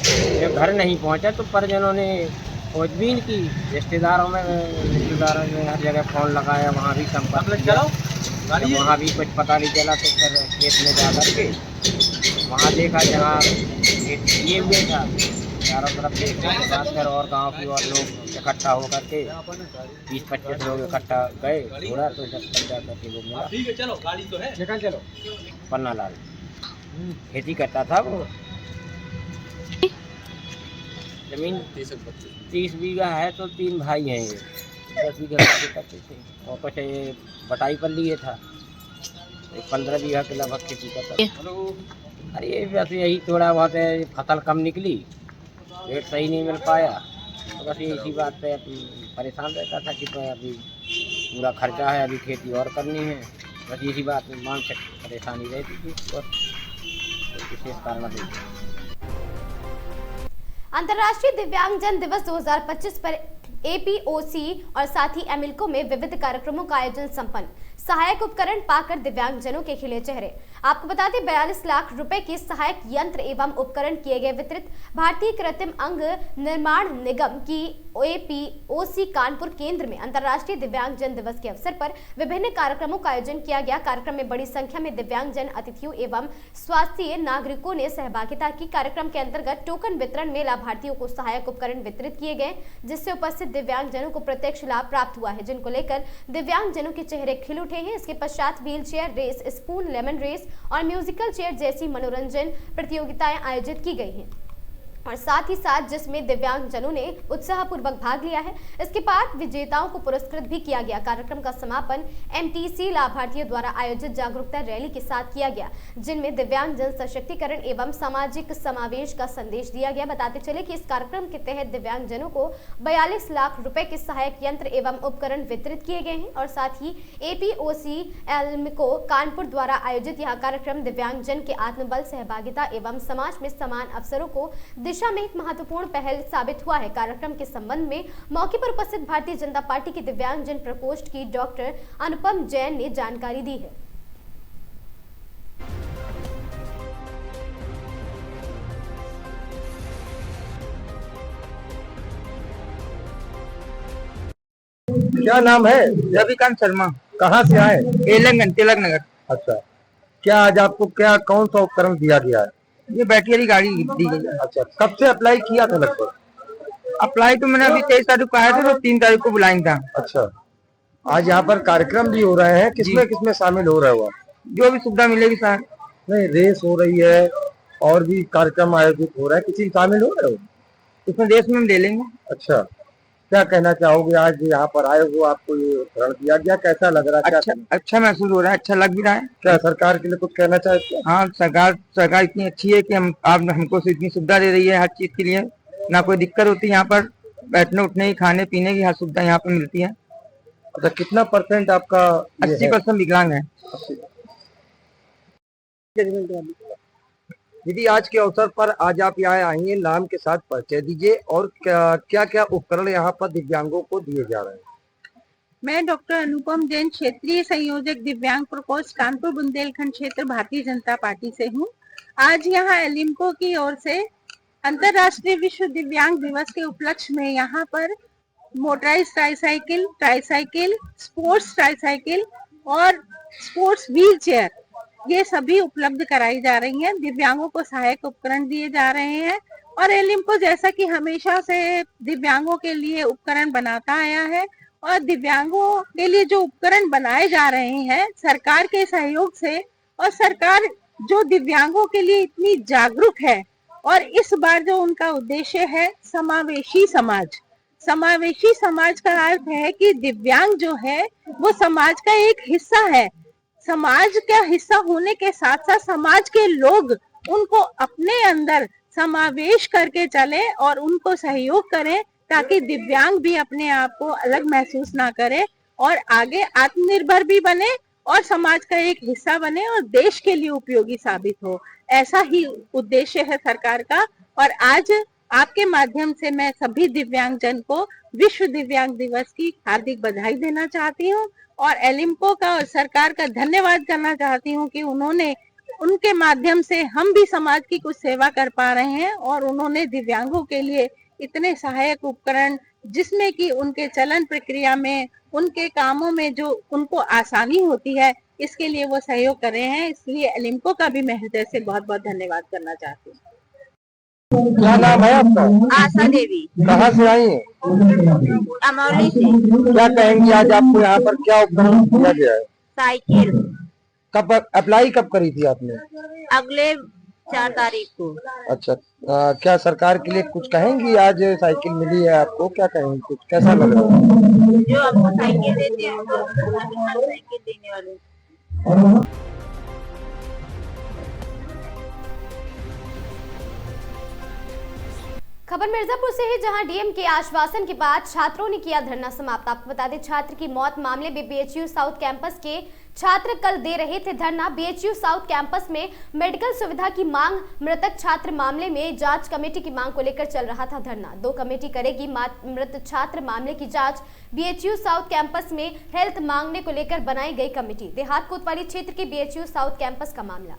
जब घर नहीं पहुंचा तो परिजनों ने खोजबीन की, रिश्तेदारों ने हर जगह फ़ोन लगाया, वहाँ भी संपर्क किया, वहाँ भी कुछ पता नहीं चला। तो फिर खेत में जा कर के वहाँ देखा जहाँ खेत किए हुए था, चारों तरफ देखने के बाद फिर और गाँव की और लोग इकट्ठा होकर के 20-25 लोग इकट्ठा गए, ढूंढा तो जब तक जा करके वो मिला। पन्ना लाल खेती करता था वो। जमीन 30 बीघा है, तो 3 भाई हैं, ये 10 बीघा खेती करते थे और कुछ ये बटाई पर लिए था, 15 बीघा के लगभग खेती करता था। अरे ये बस यही थोड़ा बहुत फसल कम निकली, रेट सही नहीं मिल पाया, तो बस इसी बात पे परेशान रहता था कि तो अभी पूरा खर्चा है, अभी खेती और करनी है, बस इसी बात में मानसिक परेशानी रहती थी और विशेष कारण नहीं। अंतर्राष्ट्रीय दिव्यांगजन दिवस 2025 पर एपीओसी और साथ ही एमिल्को में विविध कार्यक्रमों का आयोजन संपन्न। सहायक उपकरण पाकर दिव्यांगजनों के खिले चेहरे। आपको बता दें 42 लाख रुपए के सहायक यंत्र एवं उपकरण किए गए वितरित। भारतीय कृत्रिम अंग निर्माण निगम की एपीओसी कानपुर केंद्र में अंतर्राष्ट्रीय दिव्यांगजन दिवस के अवसर पर विभिन्न कार्यक्रमों का आयोजन किया गया। कार्यक्रम में बड़ी संख्या में दिव्यांगजन अतिथियों एवं स्वास्थ्य नागरिकों ने सहभागिता की। कार्यक्रम के अंतर्गत टोकन वितरण में लाभार्थियों को सहायक उपकरण वितरित किए गए, जिससे उपस्थित दिव्यांगजनों को प्रत्यक्ष लाभ प्राप्त हुआ है, जिनको लेकर दिव्यांगजनों के चेहरे खिल उठे हैं। इसके पश्चात wheel chair race, spoon lemon race और म्यूजिकल चेयर जैसी मनोरंजन प्रतियोगिताएं आयोजित की गई हैं और साथ ही साथ जिसमें दिव्यांगजनों ने उत्साहपूर्वक भाग लिया है। इसके बाद विजेताओं को पुरस्कृत भी किया गया। कार्यक्रम का समापन एमटीसी लाभार्थियों द्वारा आयोजित जागरूकता रैली के साथ किया गया, जिनमें दिव्यांगजन सशक्तिकरण एवं सामाजिक समावेश का संदेश दिया गया। बताते चले कि इस कार्यक्रम के तहत दिव्यांगजनों को 42 लाख रुपए के सहायक यंत्र एवं उपकरण वितरित किए गए हैं और साथ ही एपीओसी एल्मिको कानपुर द्वारा आयोजित यह कार्यक्रम दिव्यांगजन के आत्मबल, सहभागिता एवं समाज में समान अवसरों को दिशा में एक महत्वपूर्ण पहल साबित हुआ है। कार्यक्रम के संबंध में मौके पर उपस्थित भारतीय जनता पार्टी के दिव्यांगजन प्रकोष्ठ की डॉक्टर अनुपम जैन ने जानकारी दी है। क्या नाम है? रविकांत शर्मा। कहाँ से आए? एलंगन तिलक नगर। अच्छा, क्या आज आपको कौन सा उपकरण दिया गया है? ये बैटरी वाली गाड़ी दी गई है। अच्छा, कब से अप्लाई किया था लगभग? अप्लाई तो मैंने अभी 23 तारीख को आया था, तो 3 तारीख को बुलाया था। अच्छा, आज यहाँ पर कार्यक्रम भी हो रहे हैं, किसमें शामिल हो रहे हो? जो भी सुविधा मिलेगी सर। नहीं, रेस हो रही है और भी कार्यक्रम आयोजित हो रहा है, किसी में शामिल हो रहे हो? इसमें रेस में हम ले लेंगे। अच्छा, क्या कहना चाहोगे? आज यहाँ पर आए हो, आपको ये उपकरण दिया गया, कैसा लग रहा है? अच्छा महसूस हो रहा है, अच्छा लग भी रहा है। क्या सरकार के लिए कुछ कहना चाहते हैं? हाँ, सरकार इतनी अच्छी है कि आप हमको इतनी सुविधा दे रही है हर चीज के लिए, ना कोई दिक्कत होती है। यहाँ पर बैठने उठने की, खाने पीने की हर सुविधा यहाँ पर मिलती है। अच्छा, कितना % आपका? 80% विकलांग है। दीदी, आज के अवसर पर आज आप यहाँ आई हैं, नाम के साथ परिचय दीजिए और क्या क्या उपकरण यहाँ पर दिव्यांगों को दिए जा रहे हैं? मैं डॉक्टर अनुपम जैन, क्षेत्रीय संयोजक दिव्यांग प्रकोष्ठ कानपुर बुंदेलखंड क्षेत्र, भारतीय जनता पार्टी से हूँ। आज यहाँ एलिम्को की ओर से अंतर्राष्ट्रीय विश्व दिव्यांग दिवस के उपलक्ष्य में यहाँ पर मोटराइज ट्राईसाइकिल, स्पोर्ट्स ट्राईसाइकिल और स्पोर्ट्स व्हील चेयर, ये सभी उपलब्ध कराई जा रही हैं। दिव्यांगों को सहायक उपकरण दिए जा रहे हैं और एलिम्को जैसा कि हमेशा से दिव्यांगों के लिए उपकरण बनाता आया है और दिव्यांगों के लिए जो उपकरण बनाए जा रहे हैं सरकार के सहयोग से, और सरकार जो दिव्यांगों के लिए इतनी जागरूक है, और इस बार जो उनका उद्देश्य है समावेशी समाज। समावेशी समाज का अर्थ है कि दिव्यांग जो है वो समाज का एक हिस्सा है। समाज का हिस्सा होने के साथ साथ समाज के लोग उनको अपने अंदर समावेश करके चले और उनको सहयोग करें, ताकि दिव्यांग भी अपने आप को अलग महसूस ना करे और आगे आत्मनिर्भर भी बने और समाज का एक हिस्सा बने और देश के लिए उपयोगी साबित हो। ऐसा ही उद्देश्य है सरकार का। और आज आपके माध्यम से मैं सभी दिव्यांगजन को विश्व दिव्यांग दिवस की हार्दिक बधाई देना चाहती हूँ और एलिम्को का और सरकार का धन्यवाद करना चाहती हूँ कि उनके माध्यम से हम भी समाज की कुछ सेवा कर पा रहे हैं, और उन्होंने दिव्यांगों के लिए इतने सहायक उपकरण जिसमें कि उनके चलन प्रक्रिया में, उनके कामों में जो उनको आसानी होती है, इसके लिए वो सहयोग कर रहे हैं। इसलिए एलिम्को का भी मैं हृदय से बहुत बहुत धन्यवाद करना चाहती हूँ। क्या नाम है आपका? आशा देवी। कहाँ से आई हैं? अमौली से। क्या कहेंगी आज आपको यहाँ पर क्या उपकरण दिया गया है? साइकिल। कब अप्लाई कब करी थी आपने? अगले 4 तारीख को। अच्छा, क्या सरकार के लिए कुछ कहेंगी? आज साइकिल मिली है आपको, क्या कहेंगी? कुछ कैसा लग रहा है? जो आपको साइकिल देते हैं वो साइकिल देने वाले। खबर मिर्जापुर से है, जहां डीएम के आश्वासन के बाद छात्रों ने किया धरना समाप्त। आपको बता दें, छात्र की मौत मामले में बीएचयू साउथ कैंपस के छात्र कल दे रहे थे धरना। बीएचयू साउथ कैंपस में मेडिकल सुविधा की मांग, मृतक छात्र मामले में जांच कमेटी की मांग को लेकर चल रहा था धरना। 2 कमेटी करेगी मृत छात्र मामले की जांच। बीएचयू साउथ कैंपस में हेल्थ मांगने को लेकर बनाई गई कमेटी। देहात कोतवाली क्षेत्र के बीएचयू साउथ कैंपस का मामला।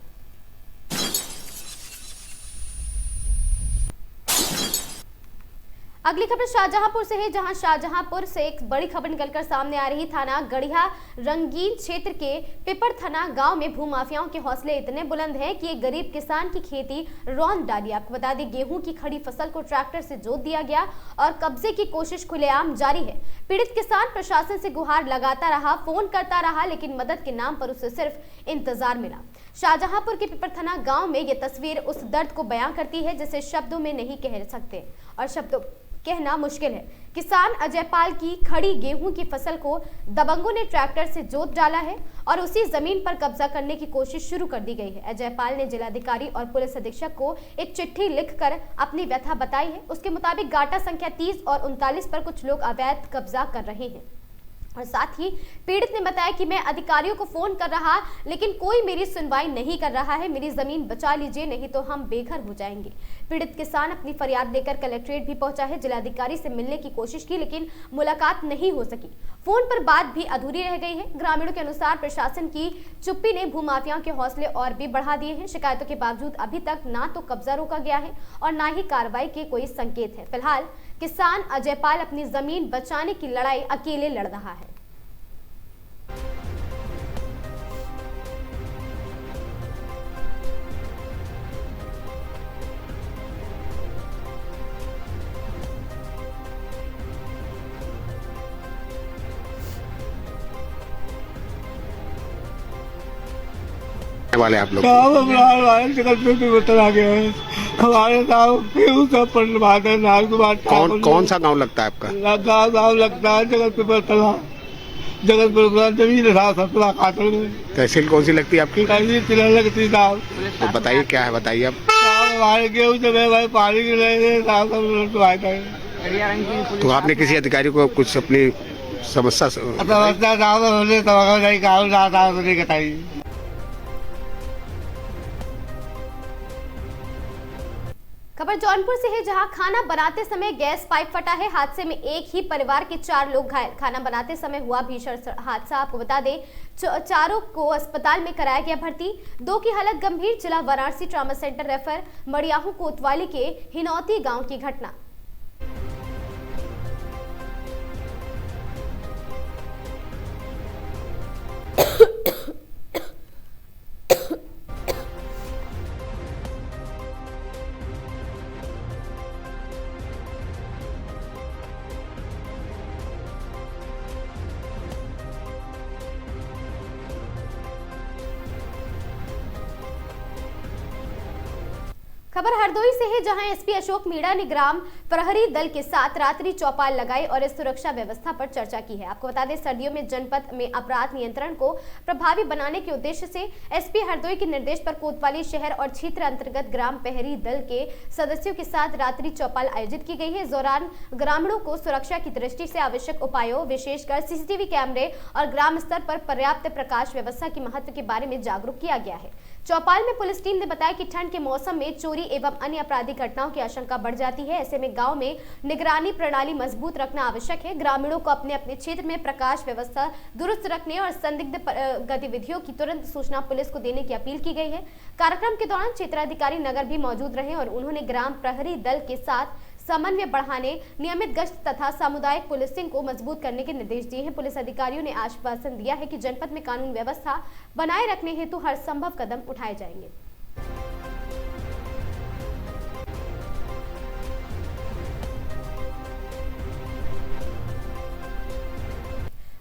अगली खबर शाहजहांपुर से है, जहां शाहजहांपुर से एक बड़ी खबर निकलकर सामने आ रही। थाना गढ़िया रंगीन क्षेत्र के पिपर थाना गांव में भूमाफियाओं के हौसले इतने बुलंद हैं कि एक गरीब किसान की खेती रौंद डाली। आपको बता दें, गेहूं की खड़ी फसल को ट्रैक्टर से जोत दिया गया और कब्जे की कोशिश खुलेआम जारी है। पीड़ित किसान प्रशासन से गुहार लगाता रहा, फोन करता रहा, लेकिन मदद के नाम पर उसे सिर्फ इंतजार मिला। शाहजहांपुर के पिपरथना गांव में ये तस्वीर उस दर्द को बयां करती है जिसे शब्दों में नहीं कह सकते और शब्दों कहना मुश्किल है। किसान अजयपाल की खड़ी गेहूं की फसल को दबंगों ने ट्रैक्टर से जोत डाला है और उसी जमीन पर कब्जा करने की कोशिश शुरू कर दी गई है। अजयपाल ने जिलाधिकारी और पुलिस अधीक्षक को एक चिट्ठी लिखकर अपनी व्यथा बताई है। उसके मुताबिक गाटा संख्या 30 और 39 पर कुछ लोग अवैध कब्जा कर रहे हैं और साथ ही पीड़ित ने बताया कि मैं अधिकारियों को फोन कर रहा, लेकिन कोई मेरी सुनवाई नहीं कर रहा है। मेरी जमीन बचा लीजिए, नहीं तो हम बेघर हो जाएंगे। पीड़ित किसान अपनी फरियाद लेकर कलेक्ट्रेट भी पहुंचा है। जिलाधिकारी से मिलने की कोशिश की, लेकिन मुलाकात नहीं हो सकी। फोन पर बात भी अधूरी रह गई है। ग्रामीणों के अनुसार प्रशासन की चुप्पी ने भूमाफियाओं के हौसले और भी बढ़ा दिए हैं। शिकायतों के बावजूद अभी तक ना तो कब्जा रोका गया है और ना ही कार्रवाई के कोई संकेत है। फिलहाल किसान अजयपाल अपनी जमीन बचाने की लड़ाई अकेले लड़ रहा है। वाले आप लोग कौन सा गांव लगता है आपका? गांव लगता है जगतपुर तहसील कौन सी लगती है आपकी? लगती साहब। तो बताइए क्या है, बताइए आप। हमारे गेहूँ जब भाई पानी की तो आपने किसी अधिकारी को कुछ अपनी समस्या बताई? खबर जौनपुर से है, जहां खाना बनाते समय गैस पाइप फटा है। हादसे में एक ही परिवार के 4 लोग घायल। खाना बनाते समय हुआ भीषण हादसा। आपको बता दें, चारों को अस्पताल में कराया गया भर्ती। 2 की हालत गंभीर। जिला Varanasi trauma centre refer. Mariyahu कोतवाली के हिनौती गांव की घटना। खबर हरदोई से है, जहां एसपी अशोक मीणा ने ग्राम प्रहरी दल के साथ रात्रि चौपाल लगाई और इस सुरक्षा व्यवस्था पर चर्चा की है। आपको बता दें, सर्दियों में जनपद में अपराध नियंत्रण को प्रभावी बनाने के उद्देश्य से एसपी हरदोई के निर्देश पर कोतवाली शहर और क्षेत्र अंतर्गत ग्राम प्रहरी दल के सदस्यों के साथ रात्रि चौपाल आयोजित की गई है। इस दौरान ग्रामीणों को सुरक्षा की दृष्टि से आवश्यक उपायों, विशेषकर सीसीटीवी कैमरे और ग्राम स्तर पर पर्याप्त प्रकाश व्यवस्था के महत्व के बारे में जागरूक किया गया है। चौपाल में पुलिस टीम ने बताया कि ठंड के मौसम में चोरी एवं अन्य आपराधिक घटनाओं की आशंका बढ़ जाती है। ऐसे में गांव में निगरानी प्रणाली मजबूत रखना आवश्यक है। ग्रामीणों को अपने अपने क्षेत्र में प्रकाश व्यवस्था दुरुस्त रखने और संदिग्ध गतिविधियों की तुरंत सूचना पुलिस को देने की अपील की गई है। कार्यक्रम के दौरान क्षेत्राधिकारी नगर भी मौजूद रहे और उन्होंने ग्राम प्रहरी दल के साथ समन्वय बढ़ाने, नियमित गश्त तथा सामुदायिक पुलिसिंग को मजबूत करने के निर्देश दिए हैं। पुलिस अधिकारियों ने आश्वासन दिया है कि जनपद में कानून व्यवस्था बनाए रखने हेतु हर संभव कदम उठाए जाएंगे।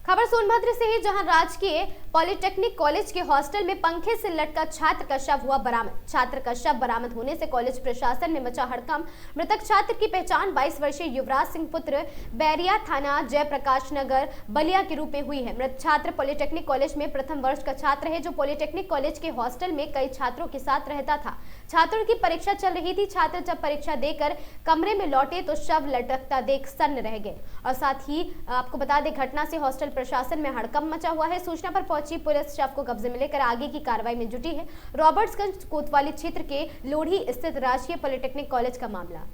खबर सोनभद्र से है, जहां राजकीय पॉलिटेक्निक कॉलेज के हॉस्टल में पंखे से लटका छात्र का शव हुआ बरामद। छात्र का शव बरामद होने से कॉलेज प्रशासन में मचा हड़कंप। मृतक छात्र की पहचान 22 वर्षीय युवराज सिंह पुत्र बैरिया थाना जयप्रकाश नगर बलिया के रूप में हुई है। मृत छात्र पॉलिटेक्निक कॉलेज में प्रथम वर्ष का छात्र है, जो पॉलिटेक्निक कॉलेज के हॉस्टल में कई छात्रों के साथ रहता था। छात्रों की परीक्षा चल रही थी। छात्र जब परीक्षा देकर कमरे में लौटे तो शव लटकता देख सन्न रह गए। और साथ ही आपको बता दें, घटना से हॉस्टल प्रशासन में हड़कंप मचा हुआ है। सूचना पर पहुंची पुलिस शव को कब्जे में लेकर आगे की कार्रवाई में जुटी है। रॉबर्ट्सगंज कोतवाली क्षेत्र के लोढ़ी स्थित राजकीय पॉलिटेक्निक कॉलेज का मामला।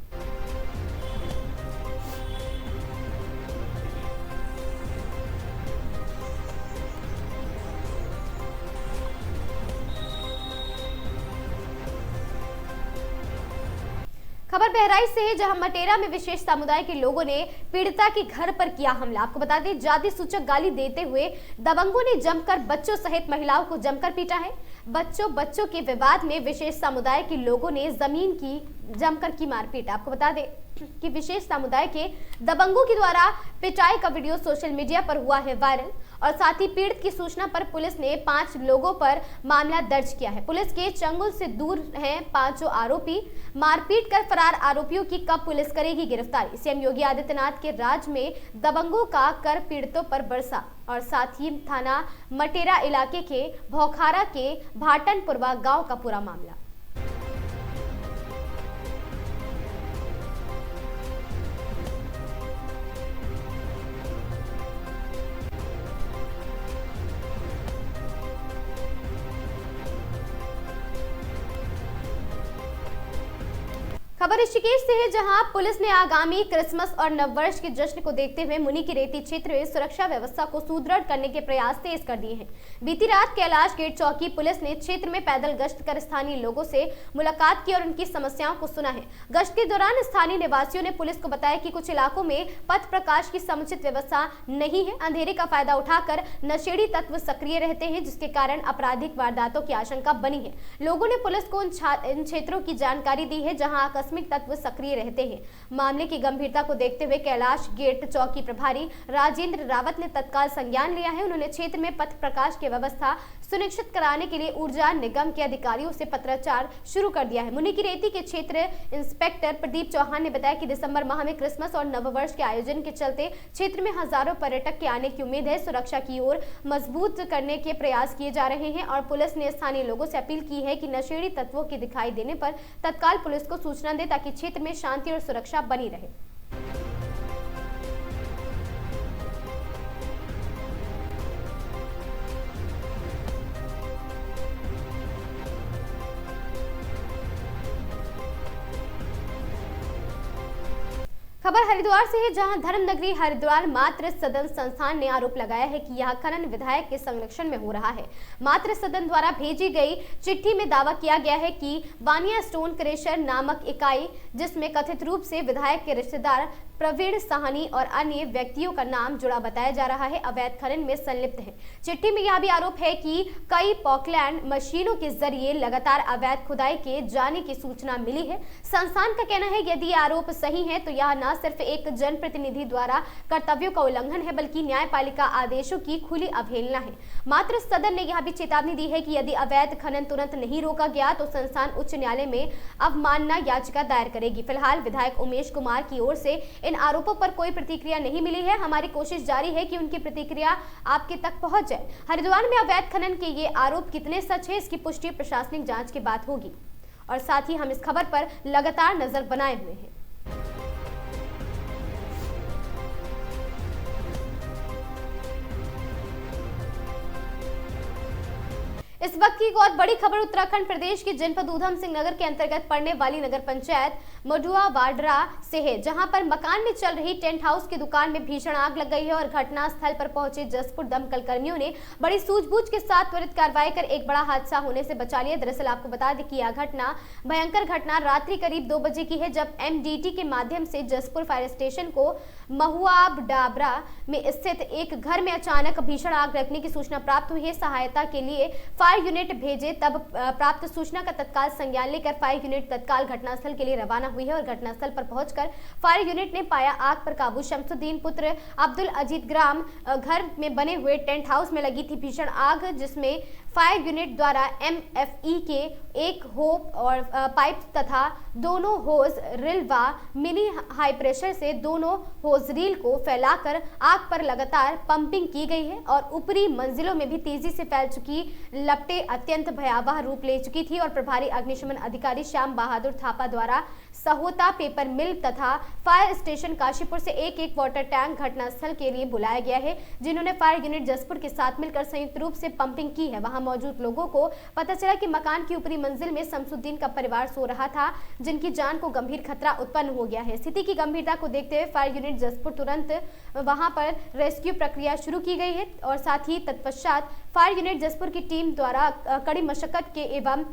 खबर बहराइच से है, जहां मटेरा में विशेष समुदाय के लोगों ने पीड़िता के घर पर किया हमला। आपको बता दें, जाति सूचक गाली देते हुए दबंगों ने जमकर बच्चों सहित महिलाओं को जमकर पीटा है। बच्चों के विवाद में विशेष समुदाय के लोगों ने जमीन की जमकर की मारपीट। आपको बता दें कि विशेष समुदाय के दबंगों के द्वारा पिटाई का वीडियो सोशल मीडिया पर हुआ है वायरल। और साथ ही पीड़ित की सूचना पर पुलिस ने 5 लोगों पर मामला दर्ज किया है। पुलिस के चंगुल से दूर हैं 5 आरोपी। मारपीट कर फरार आरोपियों की कब पुलिस करेगी गिरफ्तारी। सीएम योगी आदित्यनाथ के राज में दबंगों का कर पीड़ितों पर बरसा। और साथ ही थाना मटेरा इलाके के भौखारा के भाटनपुरवा गांव का पूरा मामला। खबर ऋषिकेश से है, जहां पुलिस ने आगामी क्रिसमस और नववर्ष के जश्न को देखते हुए मुनि की रेती क्षेत्र में सुरक्षा व्यवस्था को सुदृढ़ करने के प्रयास तेज कर दिए हैं। बीती रात कैलाश गेट चौकी पुलिस ने क्षेत्र में पैदल गश्त कर स्थानीय लोगों से मुलाकात की और उनकी समस्याओं को सुना है। गश्त के दौरान स्थानीय निवासियों ने पुलिस को बताया कि कुछ इलाकों में पथ प्रकाश की समुचित व्यवस्था नहीं है। अंधेरे का फायदा उठाकर नशेड़ी तत्व सक्रिय रहते हैं, जिसके कारण आपराधिक वारदातों की आशंका बनी है। लोगों ने पुलिस को इन क्षेत्रों की जानकारी दी है जहां आकस्मिक तत्व सक्रिय रहते हैं। मामले की गंभीरता को देखते हुए कैलाश गेट चौकी प्रभारी राजेंद्र रावत ने तत्काल संज्ञान लिया है। उन्होंने क्षेत्र में पथ प्रकाश की व्यवस्था सुनिश्चित कराने के लिए ऊर्जा निगम के अधिकारियों से पत्राचार शुरू कर दिया है। मुनि की रेती के क्षेत्र इंस्पेक्टर प्रदीप चौहान ने बताया कि दिसंबर माह में क्रिसमस और नववर्ष के आयोजन के चलते क्षेत्र में हजारों पर्यटक के आने की उम्मीद है। सुरक्षा की ओर मजबूत करने के प्रयास किए जा रहे हैं और पुलिस ने स्थानीय लोगों से अपील की है कि नशेड़ी तत्वों के दिखाई देने पर तत्काल पुलिस को सूचना दे, ताकि क्षेत्र में शांति और सुरक्षा बनी रहे। खबर हरिद्वार से है, जहां धर्म नगरी हरिद्वार मातृ सदन संस्थान ने आरोप लगाया है कि यह खनन विधायक के संरक्षण में हो रहा है। मातृ सदन द्वारा भेजी गई चिट्ठी में दावा किया गया है कि वानिया स्टोन क्रेशर नामक इकाई, जिसमें कथित रूप से विधायक के रिश्तेदार प्रवीण साहनी और अन्य व्यक्तियों का नाम जुड़ा बताया जा रहा है, अवैध खनन में संलिप्त है। चिट्ठी में यह भी आरोप है कि कई पॉकलैंड मशीनों के जरिए लगातार अवैध खुदाई के जाने की सूचना मिली है। संस्थान का कहना है कि यदि आरोप सही है तो यह न सिर्फ एक जनप्रतिनिधि द्वारा कर्तव्यों का उल्लंघन है बल्कि न्यायपालिका आदेशों की खुली अवहेलना है। मात्र सदन ने यह भी चेतावनी दी है कि यदि अवैध खनन तुरंत नहीं रोका गया तो संस्थान उच्च न्यायालय में अवमानना याचिका दायर करेगी। फिलहाल विधायक उमेश कुमार की ओर से इन आरोपों पर कोई प्रतिक्रिया नहीं मिली है। हमारी कोशिश जारी है कि उनकी प्रतिक्रिया आपके तक पहुंच जाए। हरिद्वार में अवैध खनन के ये आरोप कितने सच है इसकी पुष्टि प्रशासनिक जांच के बाद होगी और साथ ही हम इस खबर पर लगातार नजर बनाए हुए हैं। इस वक्त की एक और बड़ी खबर उत्तराखंड प्रदेश के जनपद ऊधम सिंह नगर के अंतर्गत पड़ने वाली नगर पंचायत मडुआ वाड्रा से है, जहां पर मकान में चल रही टेंट हाउस की दुकान में भीषण आग लग गई है और घटना स्थल पर पहुंचे जसपुर दमकल कर्मियों ने बड़ी सूझबूझ के साथ त्वरित कार्रवाई कर एक बड़ा हादसा होने से बचा लिया। दरअसल आपको बता दें कि यह घटना भयंकर घटना रात्रि करीब 2 बजे की है, जब MDT के माध्यम से जसपुर फायर स्टेशन को महुआब डाबरा में स्थित एक घर में अचानक भीषण आग लगने की सूचना प्राप्त हुई है। सहायता के लिए फायर यूनिट भेजे, तब प्राप्त सूचना का तत्काल संज्ञान लेकर फायर यूनिट तत्काल घटनास्थल के लिए रवाना हुई है और घटनास्थल पर पहुंचकर फायर यूनिट ने पाया आग पर काबू। शमसुद्दीन पुत्र अब्दुल अजीत ग्राम घर में बने हुए टेंट हाउस में लगी थी भीषण आग, जिसमें फायर यूनिट द्वारा MFE के एक होप और पाइप तथा दोनों होज रील व मिनी हाई प्रेशर से दोनों होज रील को फैलाकर आग पर लगातार पंपिंग की गई है और ऊपरी मंजिलों में भी तेजी से फैल चुकी लपटें अत्यंत भयावह रूप ले चुकी थी और प्रभारी अग्निशमन अधिकारी श्याम बहादुर थापा द्वारा सहोता पेपर मिल तथा फायर स्टेशन काशीपुर से एक वाटर टैंक घटनास्थल के लिए बुलाया गया है, जिन्होंने फायर यूनिट जसपुर के साथ मिलकर संयुक्त रूप से पंपिंग की है। वहां मौजूद लोगों को पता चला कि मकान की ऊपरी मंजिल में शमसुद्दीन का परिवार सो रहा था, जिनकी जान को गंभीर खतरा उत्पन्न हो गया है। स्थिति की गंभीरता को देखते हुए फायर यूनिट जसपुर तुरंत वहां पर रेस्क्यू प्रक्रिया शुरू की गई है और साथ ही तत्पश्चात फायर यूनिट जसपुर की टीम द्वारा कड़ी मशक्कत के एवं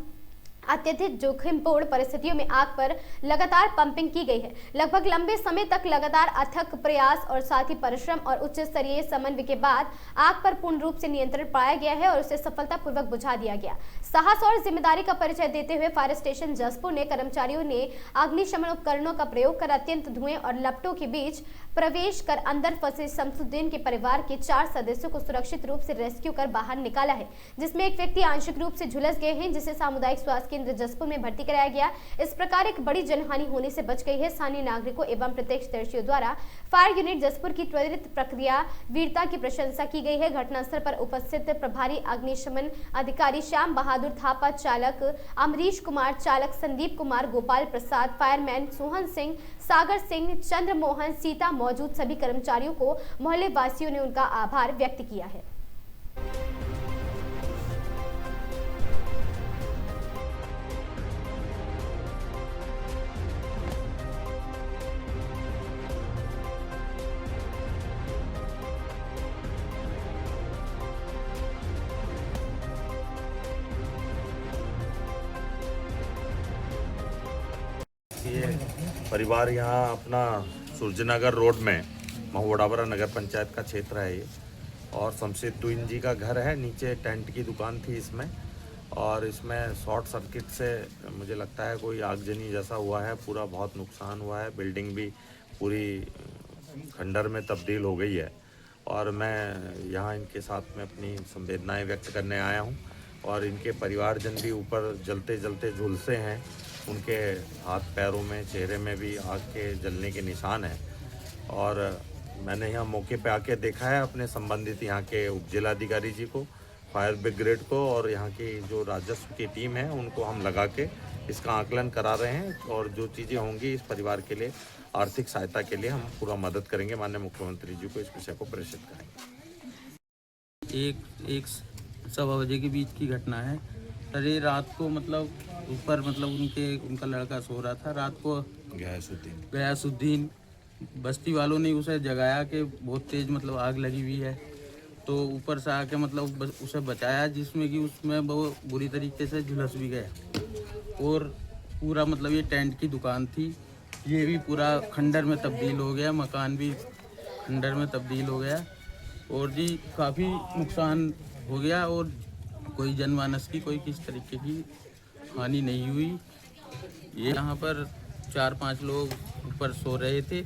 अत्यधिक जोखिमपूर्ण परिस्थितियों में आग पर लगातार पंपिंग की गई है। लगभग लंबे समय तक लगातार अथक प्रयास और साथ ही परिश्रम और उच्च स्तरीय समन्वय के बाद आग पर पूर्ण रूप से नियंत्रण पाया गया है और उसे सफलतापूर्वक बुझा दिया गया। साहस और जिम्मेदारी का परिचय देते हुए फायर स्टेशन जसपुर ने कर्मचारियों ने अग्निशमन उपकरणों का प्रयोग कर अत्यंत धुएं और लपटों के बीच प्रवेश कर अंदर फंसे शमसुद्दीन के परिवार के 4 सदस्यों को सुरक्षित रूप से रेस्क्यू कर बाहर निकाला है, जिसमें एक व्यक्ति आंशिक रूप से झुलस गए हैं, जिसे सामुदायिक स्वास्थ्य केंद्र जसपुर में भर्ती कराया गया। इस प्रकार एक बड़ी जनहानि होने से बच गई है। स्थानीय नागरिकों एवं प्रत्यक्षदर्शियों द्वारा फायर यूनिट जसपुर की त्वरित प्रक्रिया वीरता की प्रशंसा की गई है। घटनास्थल पर उपस्थित प्रभारी अग्निशमन अधिकारी श्याम बहादुर थापा, चालक अमरीश कुमार, चालक संदीप कुमार, गोपाल प्रसाद, फायरमैन सोहन सिंह, सागर सिंह, चंद्रमोहन, सीता मौजूद सभी कर्मचारियों को मोहल्ले वासियों ने उनका आभार व्यक्त किया है। परिवार यहाँ अपना सूर्यनगर रोड में महुआडाबरा नगर पंचायत का क्षेत्र है ये, और शमशुद्दीन जी का घर है। नीचे टेंट की दुकान थी इसमें, और इसमें शॉर्ट सर्किट से मुझे लगता है कोई आगजनी जैसा हुआ है। पूरा बहुत नुकसान हुआ है, बिल्डिंग भी पूरी खंडर में तब्दील हो गई है। और मैं यहाँ इनके साथ में अपनी संवेदनाएं व्यक्त करने आया हूँ, और इनके परिवारजन भी ऊपर जलते जलते झुलसे हैं। उनके हाथ पैरों में, चेहरे में भी आग के जलने के निशान हैं। और मैंने यहाँ मौके पे आके देखा है अपने संबंधित यहाँ के उप जिलाधिकारी जी को, फायर ब्रिगेड को, और यहाँ की जो राजस्व की टीम है उनको हम लगा के इसका आकलन करा रहे हैं। और जो चीज़ें होंगी इस परिवार के लिए आर्थिक सहायता के लिए हम पूरा मदद करेंगे। माननीय मुख्यमंत्री जी को इस विषय को प्रेषित करेंगे। एक 1:15 बजे के बीच की घटना है सर। ये रात को मतलब ऊपर उनका लड़का सो रहा था। रात को गयासुद्दीन बस्ती वालों ने उसे जगाया कि बहुत तेज़ मतलब आग लगी हुई है, तो ऊपर से आके मतलब उसे बचाया, जिसमें कि उसमें वो बुरी तरीके से झुलस भी गया। और पूरा मतलब ये टेंट की दुकान थी, ये भी पूरा खंडर में तब्दील हो गया, मकान भी खंडर में तब्दील हो गया और जी काफ़ी नुकसान हो गया। और कोई जनमानस की कोई किस तरीके की हानि नहीं हुई। ये यहाँ पर 4-5 लोग ऊपर सो रहे थे,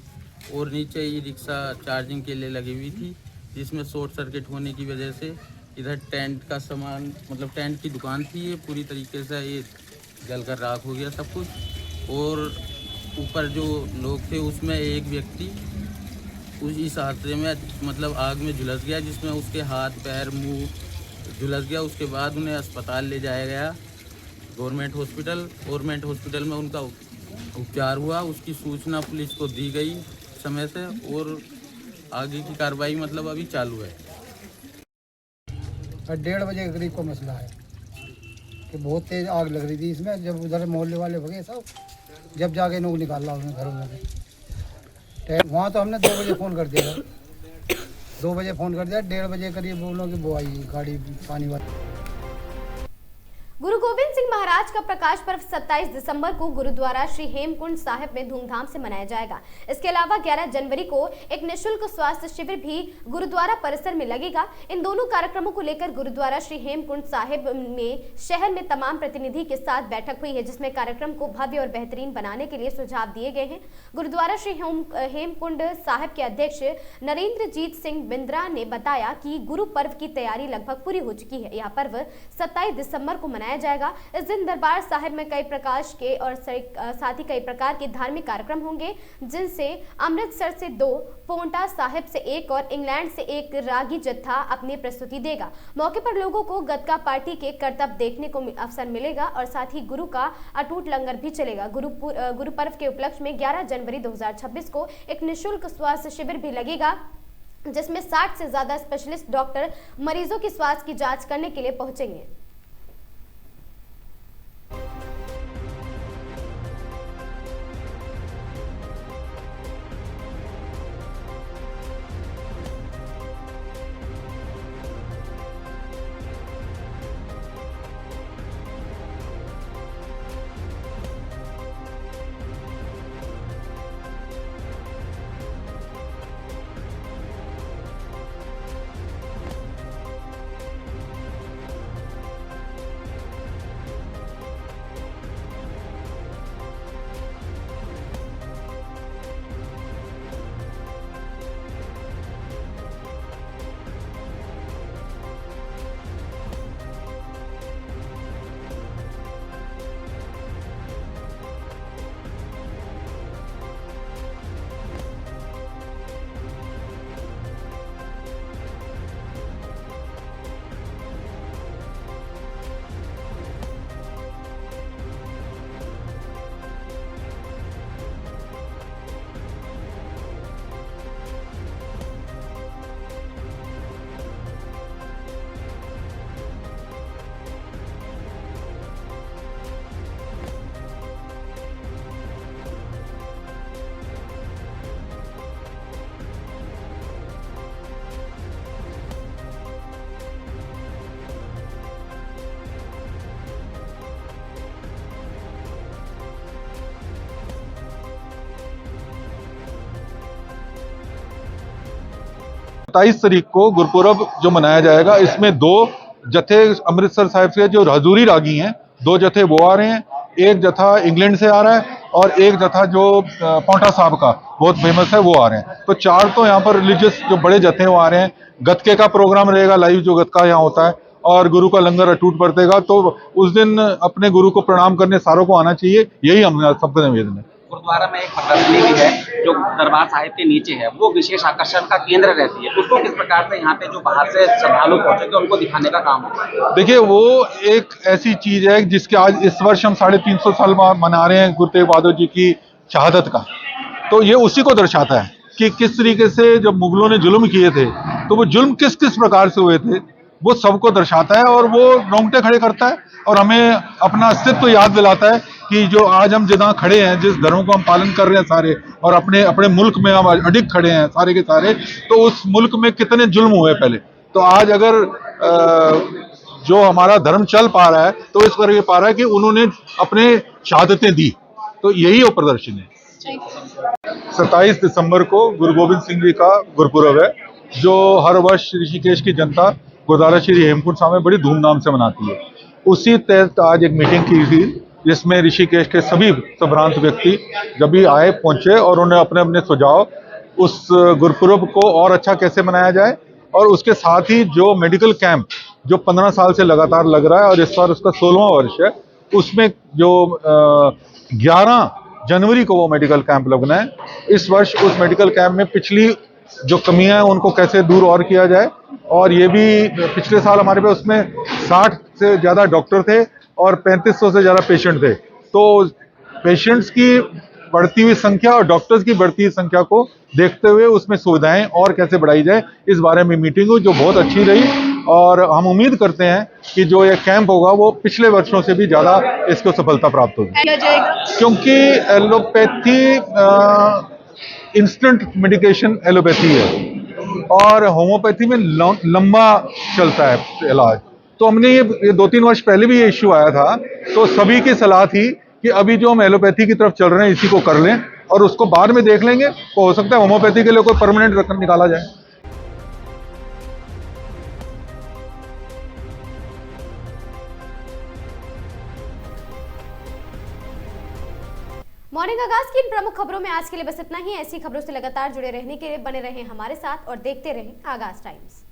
और नीचे ई रिक्शा चार्जिंग के लिए लगी हुई थी, जिसमें शॉर्ट सर्किट होने की वजह से इधर टेंट का सामान, मतलब टेंट की दुकान थी, ये पूरी तरीके से ये जलकर राख हो गया सब कुछ। और ऊपर जो लोग थे उसमें एक व्यक्ति उस हादसे में मतलब आग में झुलस गया, जिसमें उसके हाथ पैर मुंह झुलस गया। उसके बाद उन्हें अस्पताल ले जाया गया, गवर्नमेंट हॉस्पिटल में उनका उपचार हुआ। उसकी सूचना पुलिस को दी गई समय से, और आगे की कार्रवाई मतलब अभी चालू है। 1:30 बजे के करीब का मसला है कि बहुत तेज आग लग रही थी इसमें। जब उधर मोहल्ले वाले भगे सब, जब जाके इनको निकाला उन्होंने घरों में से। वहाँ तो हमने 2 बजे फ़ोन कर दिया, 2 बजे फ़ोन कर दिया। 1:30 बजे करीब बोलो कि वो आई गाड़ी पानी वाली। गुरु गोविंद सिंह महाराज का प्रकाश पर्व 27 दिसंबर को गुरुद्वारा श्री हेमकुंड साहिब में धूमधाम से मनाया जाएगा। इसके अलावा 11 जनवरी को एक निःशुल्क स्वास्थ्य शिविर भी गुरुद्वारा परिसर में लगेगा। इन दोनों कार्यक्रमों को लेकर गुरुद्वारा श्री हेमकुंड साहिब में शहर में तमाम प्रतिनिधि के साथ बैठक हुई है, जिसमें कार्यक्रम को भव्य और बेहतरीन बनाने के लिए सुझाव दिए गए हैं। गुरुद्वारा श्री हेमकुंड साहिब के अध्यक्ष नरेंद्रजीत सिंह बिंद्रा ने बताया कि गुरु पर्व की तैयारी लगभग पूरी हो चुकी है। यह पर्व 27 दिसंबर को मनाया जाएगा। इस दिन दरबार साहिब में कई प्रकाश के और साथ ही कई प्रकार के धार्मिक कार्यक्रम होंगे, जिनसे अमृतसर से 2, पोंटा साहिब से 1 और इंग्लैंड से 1 रागी जत्था अपनी प्रस्तुति देगा। मौके पर लोगों को गतका पार्टी के करतब देखने को अवसर मिलेगा और साथ ही गुरु का अटूट लंगर भी चलेगा। गुरु पर्व के उपलक्ष्य में 11 जनवरी 2026 को एक निःशुल्क स्वास्थ्य शिविर भी लगेगा, जिसमें 60 से ज्यादा स्पेशलिस्ट डॉक्टर मरीजों की स्वास्थ्य की जांच करने के लिए पहुंचेंगे। सत्ताईस तारीख को गुरपुरब जो मनाया जाएगा, इसमें 2 जत्थे अमृतसर साहिब से जो हजूरी रागी हैं, 2 जत्थे वो आ रहे हैं। एक जत्था इंग्लैंड से आ रहा है और एक जत्था जो पोंटा साहब का बहुत फेमस है वो आ रहे हैं। तो 4 तो यहाँ पर रिलीजियस जो बड़े जत्थे वो आ रहे हैं। गतके का प्रोग्राम रहेगा लाइव, जो गतका यहाँ होता है, और गुरु का लंगर अटूट बरतेगा। तो उस दिन अपने गुरु को प्रणाम करने सारों को आना चाहिए, यही हम सबका निवेदन है। गुरुद्वारा में एक प्रदर्शनी भी है जो दरबार साहिब के नीचे है, वो विशेष आकर्षण का केंद्र रहती है। उसको किस प्रकार से यहाँ पे जो बाहर से श्रद्धालु पहुंचेंगे उनको दिखाने का काम होगा? देखिए, वो एक ऐसी चीज है जिसके आज इस वर्ष हम 350 साल मना रहे हैं गुरु तेग बहादुर जी की शहादत का। तो ये उसी को दर्शाता है कि किस तरीके से जब मुगलों ने जुल्म किए थे तो वो जुल्म किस किस प्रकार से हुए थे, वो सबको दर्शाता है और वो रोंगटे खड़े करता है और हमें अपना अस्तित्व याद दिलाता है कि जो आज हम जहाँ खड़े हैं, जिस धर्म को हम पालन कर रहे हैं सारे, और अपने अपने मुल्क में हम अडिग खड़े हैं सारे के सारे, तो उस मुल्क में कितने जुल्म हुए पहले। तो आज अगर जो हमारा धर्म चल पा रहा है तो इस करके पा रहा है कि उन्होंने अपने शहादतें दी। तो यही वो प्रदर्शन है। 27 दिसंबर को गुरु गोविंद सिंह जी का गुरपुरब है, जो हर वर्ष ऋषिकेश की जनता गुरुद्वारा श्री हेमकुंड साहिब में बड़ी धूमधाम से मनाती है। उसी तहत आज एक मीटिंग की थी जिसमें ऋषिकेश के सभी संभ्रांत व्यक्ति जब भी आए पहुंचे और उन्होंने अपने अपने सुझाव उस गुरपुरब को और अच्छा कैसे मनाया जाए, और उसके साथ ही जो मेडिकल कैंप जो 15 साल से लगातार लग रहा है और इस बार उसका 16वां वर्ष है, उसमें जो 11 जनवरी को वो मेडिकल कैंप लगना है। इस वर्ष उस मेडिकल कैंप में पिछली जो कमियां हैं उनको कैसे दूर और किया जाए, और ये भी पिछले साल हमारे पे उसमें 60 से ज़्यादा डॉक्टर थे और 3500 से ज़्यादा पेशेंट थे। तो पेशेंट्स की बढ़ती हुई संख्या और डॉक्टर्स की बढ़ती हुई संख्या को देखते हुए उसमें सुविधाएं और कैसे बढ़ाई जाए, इस बारे में मीटिंग हुई जो बहुत अच्छी रही। और हम उम्मीद करते हैं कि जो ये कैंप होगा वो पिछले वर्षों से भी ज़्यादा इसको सफलता प्राप्त होगी, क्योंकि एलोपैथी इंस्टेंट मेडिकेशन एलोपैथी है और होम्योपैथी में लंबा चलता है इलाज। तो हमने ये 2-3 वर्ष पहले भी ये इश्यू आया था, तो सभी की सलाह थी कि अभी जो हम एलोपैथी की तरफ चल रहे हैं इसी को कर लें और उसको बाद में देख लेंगे, तो हो सकता है होम्योपैथी के लिए कोई परमानेंट रकम निकाला जाए। मॉर्निंग आगाज की इन प्रमुख खबरों में आज के लिए बस इतना ही। ऐसी खबरों से लगातार जुड़े रहने के लिए बने रहें हमारे साथ और देखते रहें आगाज टाइम्स।